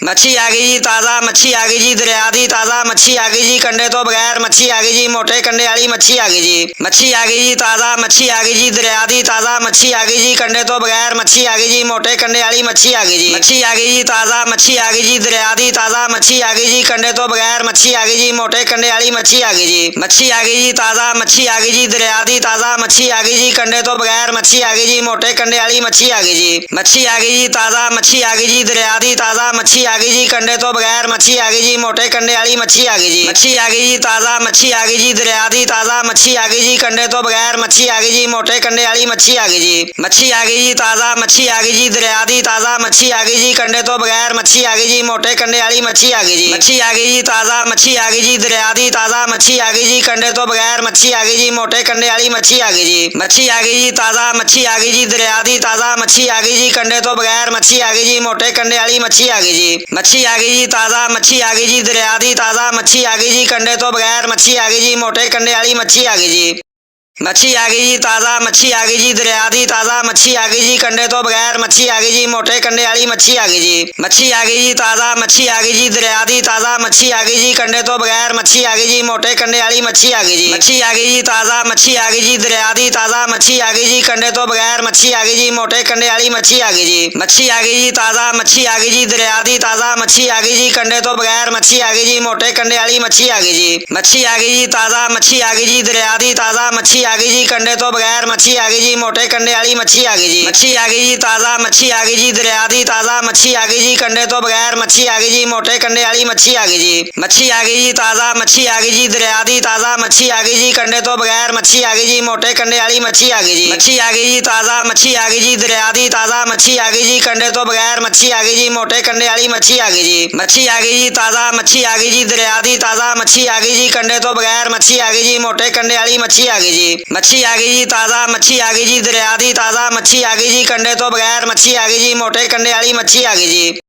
मच्छी आ गई जी ताज़ा मच्छी आ गई जी दरिया दी ताज़ा मच्छी आ गई जी कंडे तो बगैर मच्छी आ गई जी मोटे कंडे वाली मच्छी आ गई जी मच्छी आ गई जी ताज़ा मच्छी आ गई जी दरिया दी ताज़ा मच्छी आ गई जी कंडे तो बगैर मच्छी आ गई जी मोटे कंडे वाली मच्छी आ गई जी मच्छी आ गई जी ताज़ा मच्छी आ गई जी दरिया दी ताज़ा मच्छी आ गई जी कंडे तो बगैर मच्छी आ गई जी मोटे कंडे वाली मच्छी आ गई जी मच्छी आ गई जी ताज़ा मच्छी आ गई जी दरिया दी ताज़ा मच्छी आ गई जी कंडे तो बगैर मच्छी आ गई जी मोटे कंडे वाली मच्छी आ गई जी मच्छी आ गई जी ताज़ा मच्छी आ गई जी दरिया दी ताज़ा मच्छी आ गई जी कंडे तो बगैर मच्छी आ गई जी मोटे कंडे वाली मच्छी आ गई जी मच्छी आ गई जी ताज़ा मच्छी आ गई जी दरिया दी ताज़ा मच्छी आ गई जी कंडे तो बगैर मच्छी आ गई जी मोटे कंडे वाली मच्छी आ गई जी मच्छी आ गई जी ताज़ा मच्छी आ गई जी दरिया दी ताज़ा मच्छी आ गई जी कंडे तो बगैर मच्छी आ गई जी मोटे कंडे वाली मच्छी आ गई जी मच्छी आ गई जी ताज़ा मच्छी आ गई जी दरिया दी ताज़ा मच्छी आ गई जी कंडे तो बगैर मच्छी आ गई जी मोटे कंडे वाली मच्छी आ गई जी मच्छी आ गई जी ताज़ा मच्छी आ गई जी दरिया दी ताज़ा मच्छी आ गई जी कंडे तो बगैर मच्छी आ गई जी मोटे कंडे वाली मच्छी आ गई जी मच्छी आ गई जी ताज़ा मच्छी आ गई जी दरिया दी ताज़ा मच्छी आ गई जी कंडे तो बगैर मच्छी आ गई जी मोटे कंडे वाली मच्छी आ गई जी मच्छी आ गई जी ताज़ा मच्छी आ गई जी दरिया दी ताज़ा मच्छी आ गई जी कंडे तो बगैर मच्छी आ गई जी मोटे कंडे वाली मच्छी आ गई जी मच्छी आ गई जी ताज़ा मच्छी आ गई जी दरिया दी ताज़ा मच्छी आ गई जी कंडे तो बगैर मच्छी आ गई जी मोटे कंडे वाली मच्छी आ गई जी मच्छी आ गई जी ताज़ा मच्छी आ गई जी दरिया दी ताज़ा मच्छी आ गई जी कंडे तो बगैर मच्छी आ गई जी मोटे कंडे वाली मच्छी आ गई जी मच्छी आ गई जी ताज़ा मच्छी आ गई जी दरिया दी ताज़ा मच्छी आ गई जी कंडे तो बगैर मच्छी आ गई जी मोटे कंडे वाली मच्छी आ गई जी मच्छी आ गई जी ताज़ा मच्छी आ गई जी दरिया दी ताज़ा मच्छी आ गई जी कंडे तो बगैर मच्छी आ गई जी मोटे कंडे वाली मच्छी आ गई जी मच्छी आ गई जी ताज़ा मच्छी आ गई जी दरिया दी ताज़ा मच्छी आ गई जी कंडे तो बगैर मच्छी आ गई जी मोटे कंडे वाली मच्छी आ गई जी मच्छी आ गई जी ताज़ा मच्छी आ गई जी दरिया दी ताज़ा मच्छी आ गई जी कंडे तो बगैर मच्छी आ गई जी मोटे कंडे वाली मच्छी आ गई जी मच्छी आ गई जी ताज़ा मच्छी आ गई जी दरिया दी ताज़ा मच्छी आ गई जी कंडे तो बगैर मच्छी आ गई जी मोटे कंडे वाली मच्छी आ गई जी मच्छी आ गई जी ताज़ा मच्छी आ गई जी दरिया दी ताज़ा मच्छी आ गई जी कंडे तो बगैर मच्छी आ गई जी मोटे कंडे वाली मच्छी आ गई जी मच्छी आ गई जी ताज़ा मच्छी आ गई जी दरिया दी ताज़ा मच्छी आ गई जी कंडे तो बगैर मच्छी आ गई जी मोटे कंडे वाली मच्छी आ गई जी।